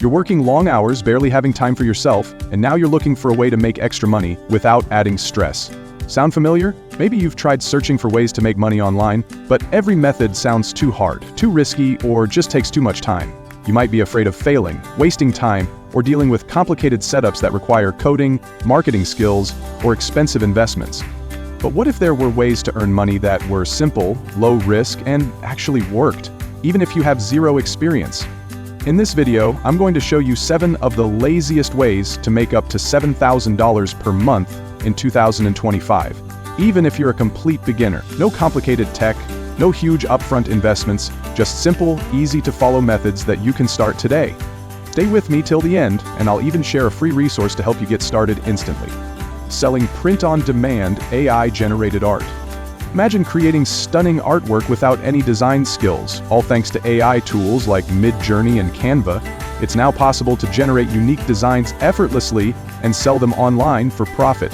You're working long hours, barely having time for yourself, and now you're looking for a way to make extra money without adding stress. Sound familiar? Maybe you've tried searching for ways to make money online, but every method sounds too hard, too risky, or just takes too much time. You might be afraid of failing, wasting time, or dealing with complicated setups that require coding, marketing skills, or expensive investments. But what if there were ways to earn money that were simple, low risk, and actually worked, even if you have zero experience? In this video, I'm going to show you 7 of the laziest ways to make up to $7,000 per month in 2025, even if you're a complete beginner. No complicated tech, no huge upfront investments, just simple, easy-to-follow methods that you can start today. Stay with me till the end, and I'll even share a free resource to help you get started instantly. Selling print-on-demand AI-generated art. Imagine creating stunning artwork without any design skills, all thanks to AI tools like MidJourney and Canva. It's now possible to generate unique designs effortlessly and sell them online for profit.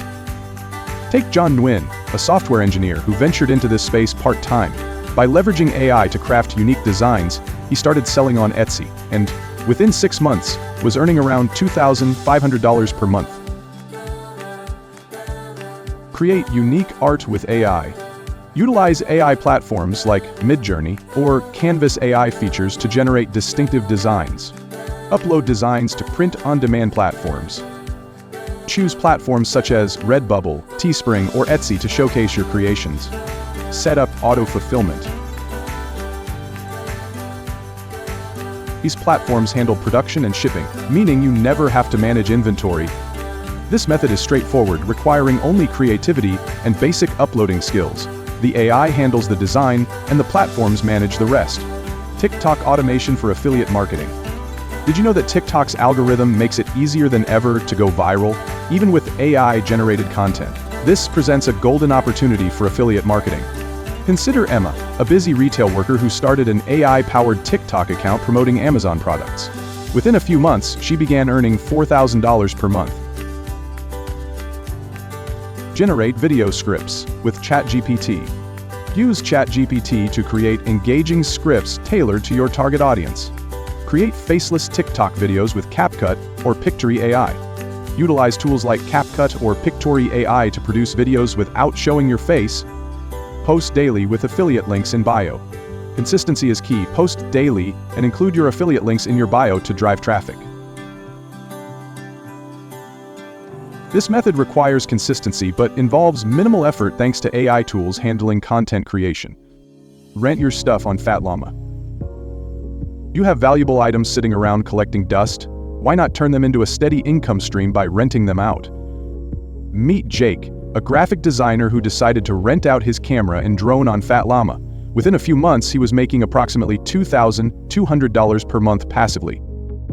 Take John Nguyen, a software engineer who ventured into this space part-time. By leveraging AI to craft unique designs, he started selling on Etsy, and within 6 months, was earning around $2,500 per month. Create unique art with AI. Utilize AI platforms like MidJourney or Canvas AI features to generate distinctive designs. Upload designs to print-on-demand platforms. Choose platforms such as Redbubble, Teespring, or Etsy to showcase your creations. Set up auto-fulfillment. These platforms handle production and shipping, meaning you never have to manage inventory. This method is straightforward, requiring only creativity and basic uploading skills. The AI handles the design, and the platforms manage the rest. TikTok automation for affiliate marketing. Did you know that TikTok's algorithm makes it easier than ever to go viral, even with AI-generated content? This presents a golden opportunity for affiliate marketing. Consider Emma, a busy retail worker who started an AI-powered TikTok account promoting Amazon products. Within a few months, she began earning $4,000 per month. Generate video scripts with ChatGPT. Use ChatGPT to create engaging scripts tailored to your target audience. Create faceless TikTok videos with CapCut or Pictory AI. Utilize tools like CapCut or Pictory AI to produce videos without showing your face. Post daily with affiliate links in bio. Consistency is key. Post daily and include your affiliate links in your bio to drive traffic. This method requires consistency but involves minimal effort thanks to AI tools handling content creation. Rent your stuff on Fat Llama. You have valuable items sitting around collecting dust. Why not turn them into a steady income stream by renting them out? Meet Jake, a graphic designer who decided to rent out his camera and drone on Fat Llama. Within a few months, he was making approximately $2,200 per month passively.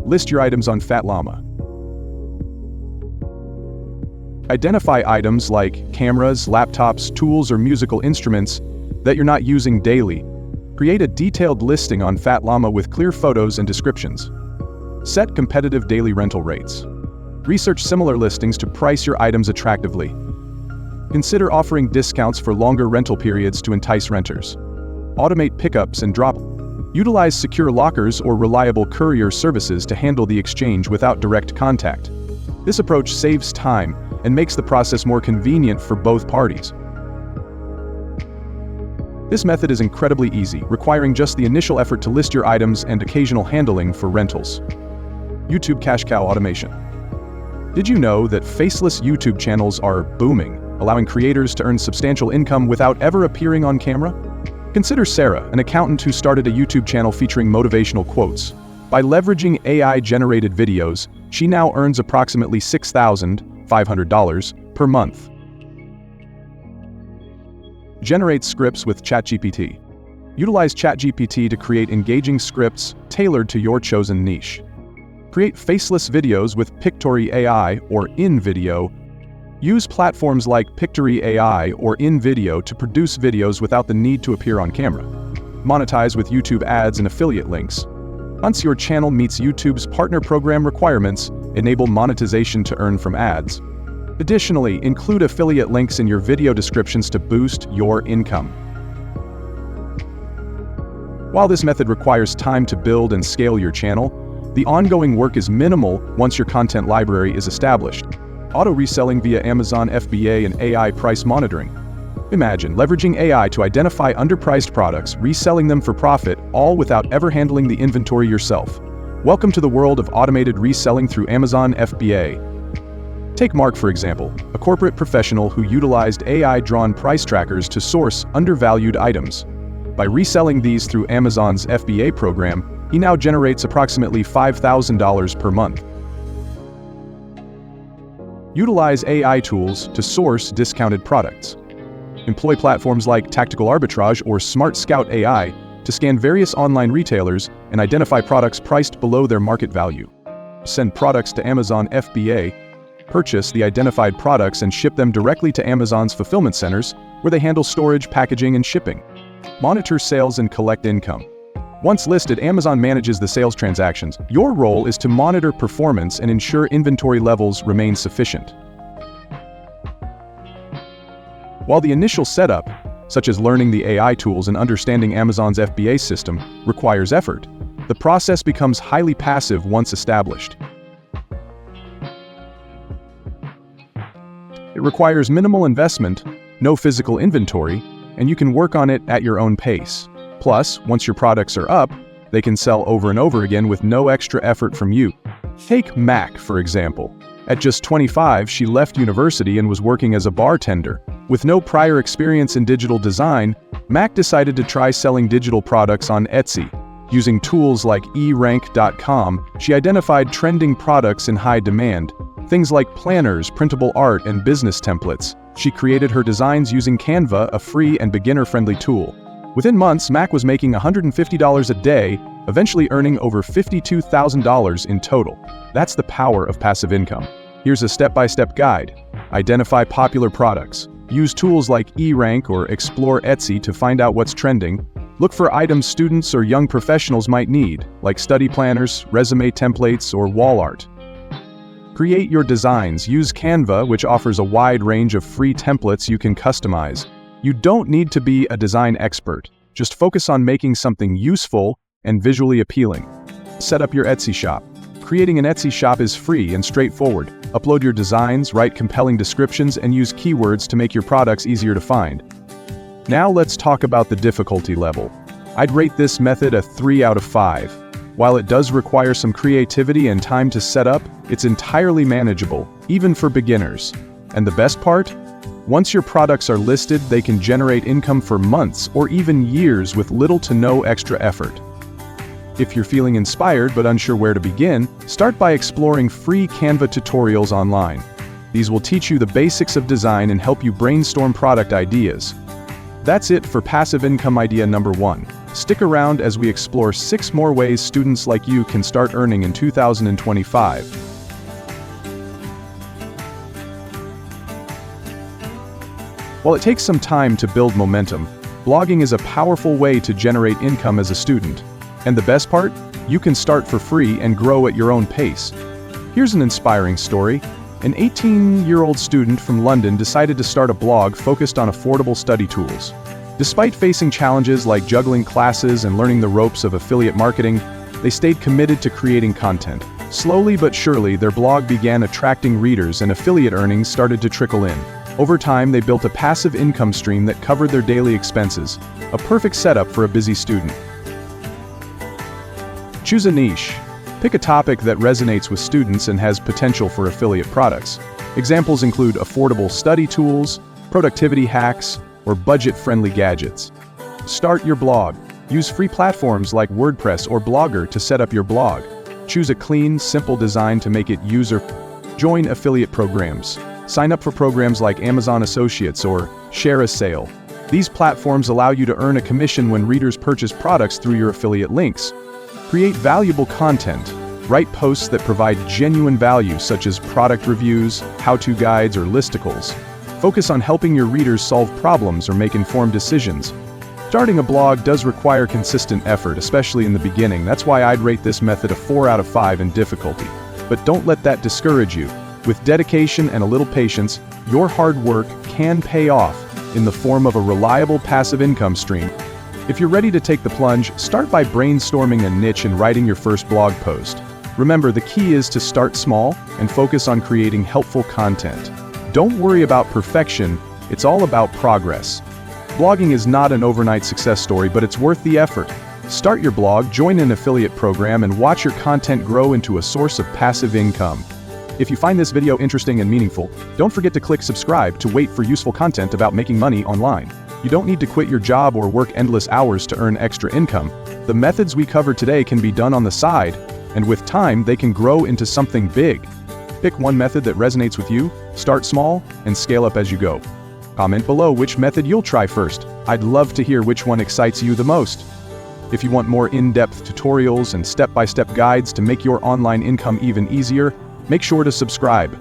List your items on Fat Llama. Identify items like cameras, laptops, tools, or musical instruments that you're not using daily. Create a detailed listing on Fat Llama with clear photos and descriptions. Set competitive daily rental rates. Research similar listings to price your items attractively. Consider offering discounts for longer rental periods to entice renters. Automate pickups and drop. Utilize secure lockers or reliable courier services to handle the exchange without direct contact. This approach saves time and makes the process more convenient for both parties. This method is incredibly easy, requiring just the initial effort to list your items and occasional handling for rentals. YouTube cash cow automation. Did you know that faceless YouTube channels are booming, allowing creators to earn substantial income without ever appearing on camera? Consider Sarah, an accountant who started a YouTube channel featuring motivational quotes. By leveraging AI-generated videos, she now earns approximately $6,500 per month. Generate scripts with ChatGPT. Utilize ChatGPT to create engaging scripts tailored to your chosen niche. Create faceless videos with Pictory AI or InVideo. Use platforms like Pictory AI or InVideo to produce videos without the need to appear on camera. Monetize with YouTube ads and affiliate links. Once your channel meets YouTube's partner program requirements, enable monetization to earn from ads. Additionally, include affiliate links in your video descriptions to boost your income. While this method requires time to build and scale your channel, The ongoing work is minimal once your content library is established. Auto-reselling via Amazon FBA and AI price monitoring. Imagine leveraging AI to identify underpriced products, reselling them for profit, all without ever handling the inventory yourself. Welcome to the world of automated reselling through Amazon FBA. Take Mark, for example, a corporate professional who utilized AI-drawn price trackers to source undervalued items. By reselling these through Amazon's FBA program, he now generates approximately $5,000 per month. Utilize AI tools to source discounted products. Employ platforms like Tactical Arbitrage or Smart Scout AI to scan various online retailers and identify products priced below their market value. Send products to Amazon FBA, purchase the identified products and ship them directly to Amazon's fulfillment centers, where they handle storage, packaging, and shipping. Monitor sales and collect income. Once listed, Amazon manages the sales transactions. Your role is to monitor performance and ensure inventory levels remain sufficient. While the initial setup, such as learning the AI tools and understanding Amazon's FBA system, requires effort, the process becomes highly passive once established. It requires minimal investment, no physical inventory, and you can work on it at your own pace. Plus, once your products are up, they can sell over and over again with no extra effort from you. Take Mac, for example. At just 25, she left university and was working as a bartender. With no prior experience in digital design, Mac decided to try selling digital products on Etsy. Using tools like erank.com, she identified trending products in high demand, things like planners, printable art, and business templates. She created her designs using Canva, a free and beginner-friendly tool. Within months, Mac was making $150 a day, eventually earning over $52,000 in total. That's the power of passive income. Here's a step-by-step guide. Identify popular products. Use tools like eRank or explore Etsy to find out what's trending. Look for items students or young professionals might need, like study planners, resume templates, or wall art. Create your designs. Use Canva, which offers a wide range of free templates you can customize. You don't need to be a design expert. Just focus on making something useful and visually appealing. Set up your Etsy shop. Creating an Etsy shop is free and straightforward. Upload your designs, write compelling descriptions, and use keywords to make your products easier to find. Now let's talk about the difficulty level. I'd rate this method a 3 out of 5. While it does require some creativity and time to set up, it's entirely manageable, even for beginners. And the best part? Once your products are listed, they can generate income for months or even years with little to no extra effort. If you're feeling inspired but unsure where to begin, start by exploring free Canva tutorials online. These will teach you the basics of design and help you brainstorm product ideas. That's it for passive income idea number 1. Stick around as we explore 6 more ways students like you can start earning in 2025. While it takes some time to build momentum, blogging is a powerful way to generate income as a student. And the best part? You can start for free and grow at your own pace. Here's an inspiring story. An 18-year-old student from London decided to start a blog focused on affordable study tools. Despite facing challenges like juggling classes and learning the ropes of affiliate marketing, they stayed committed to creating content. Slowly but surely, their blog began attracting readers and affiliate earnings started to trickle in. Over time, they built a passive income stream that covered their daily expenses, a perfect setup for a busy student. Choose a niche. Pick a topic that resonates with students and has potential for affiliate products. Examples include affordable study tools, productivity hacks, or budget-friendly gadgets. Start your blog. Use free platforms like WordPress or Blogger to set up your blog. Choose a clean, simple design to make it user-friendly. Join affiliate programs. Sign up for programs like Amazon Associates or Share a Sale. These platforms allow you to earn a commission when readers purchase products through your affiliate links. Create valuable content. Write posts that provide genuine value, such as product reviews, how-to guides, or listicles. Focus on helping your readers solve problems or make informed decisions. Starting a blog does require consistent effort, especially in the beginning. That's why I'd rate this method a 4 out of 5 in difficulty. But don't let that discourage you. With dedication and a little patience, your hard work can pay off in the form of a reliable passive income stream. If you're ready to take the plunge, start by brainstorming a niche and writing your first blog post. Remember, the key is to start small and focus on creating helpful content. Don't worry about perfection, it's all about progress. Blogging is not an overnight success story, but it's worth the effort. Start your blog, join an affiliate program, and watch your content grow into a source of passive income. If you find this video interesting and meaningful, don't forget to click subscribe to wait for useful content about making money online. You don't need to quit your job or work endless hours to earn extra income. The methods we covered today can be done on the side, and with time, they can grow into something big. Pick one method that resonates with you, start small, and scale up as you go. Comment below which method you'll try first. I'd love to hear which one excites you the most. If you want more in-depth tutorials and step-by-step guides to make your online income even easier, make sure to subscribe.